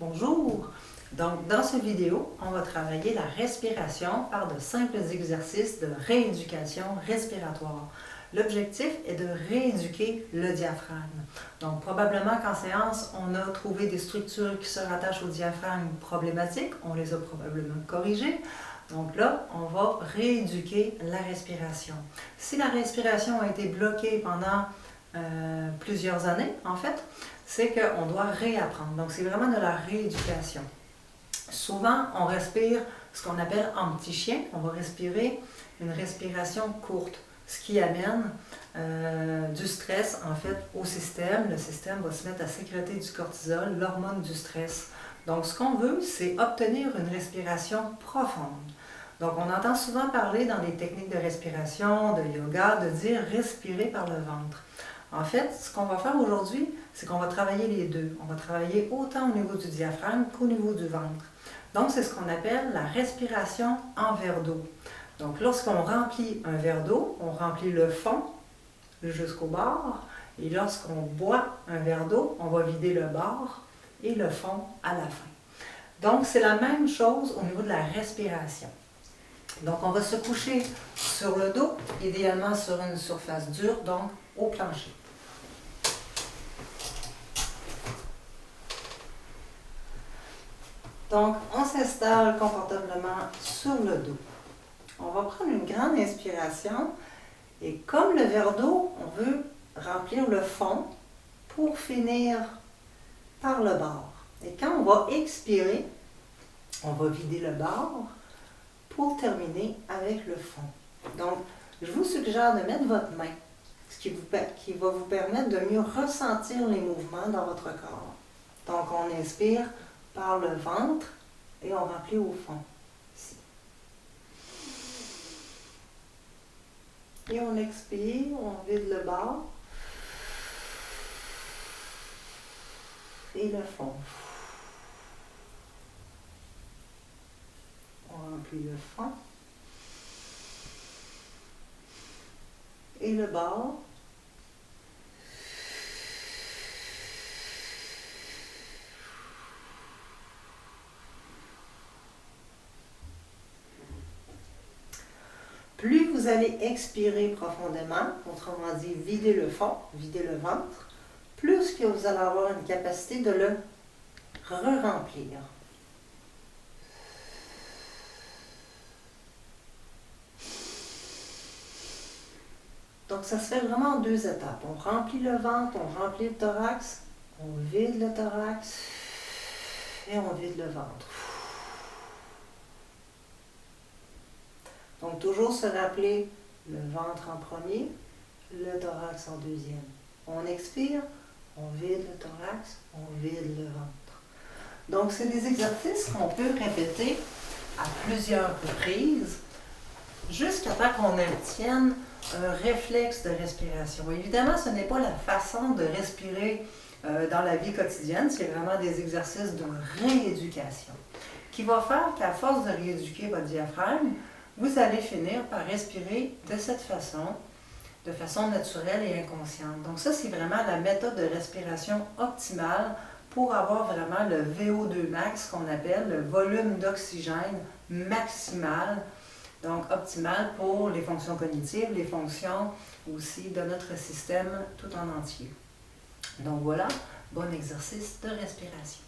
Bonjour! Donc, dans cette vidéo, on va travailler la respiration par de simples exercices de rééducation respiratoire. L'objectif est de rééduquer le diaphragme. Donc, probablement qu'en séance, on a trouvé des structures qui se rattachent au diaphragme problématiques. On les a probablement corrigées. Donc là, on va rééduquer la respiration. Si la respiration a été bloquée pendant plusieurs années, en fait, c'est qu'on doit réapprendre. Donc, c'est vraiment de la rééducation. Souvent, on respire ce qu'on appelle en petit chien. On va respirer une respiration courte, ce qui amène du stress, en fait, au système. Le système va se mettre à sécréter du cortisol, l'hormone du stress. Donc, ce qu'on veut, c'est obtenir une respiration profonde. Donc, on entend souvent parler dans les techniques de respiration, de yoga, de dire respirer par le ventre. En fait, ce qu'on va faire aujourd'hui, c'est qu'on va travailler les deux. On va travailler autant au niveau du diaphragme qu'au niveau du ventre. Donc, c'est ce qu'on appelle la respiration en verre d'eau. Donc, lorsqu'on remplit un verre d'eau, on remplit le fond jusqu'au bord. Et lorsqu'on boit un verre d'eau, on va vider le bord et le fond à la fin. Donc, c'est la même chose au niveau de la respiration. Donc, on va se coucher sur le dos, idéalement sur une surface dure, donc au plancher. Donc, on s'installe confortablement sur le dos. On va prendre une grande inspiration et comme le verre d'eau, on veut remplir le fond pour finir par le bord. Et quand on va expirer, on va vider le bord pour terminer avec le fond. Donc, je vous suggère de mettre votre main, ce qui va vous permettre de mieux ressentir les mouvements dans votre corps. Donc, on inspire par le ventre et on remplit au fond, ici. Et on expire, on vide le bas et le fond. On remplit le fond et le bas. Plus vous allez expirer profondément, autrement dit vider le fond, vider le ventre, plus que vous allez avoir une capacité de le re-remplir. Donc ça se fait vraiment en deux étapes. On remplit le ventre, on remplit le thorax, on vide le thorax et on vide le ventre. Donc, toujours se rappeler le ventre en premier, le thorax en deuxième. On expire, on vide le thorax, on vide le ventre. Donc, c'est des exercices qu'on peut répéter à plusieurs reprises jusqu'à temps qu'on obtienne un réflexe de respiration. Évidemment, ce n'est pas la façon de respirer dans la vie quotidienne, c'est vraiment des exercices de rééducation qui va faire qu'à force de rééduquer votre diaphragme, vous allez finir par respirer de cette façon, de façon naturelle et inconsciente. Donc ça, c'est vraiment la méthode de respiration optimale pour avoir vraiment le VO2 max, qu'on appelle le volume d'oxygène maximal, donc optimal pour les fonctions cognitives, les fonctions aussi de notre système tout en entier. Donc voilà, bon exercice de respiration.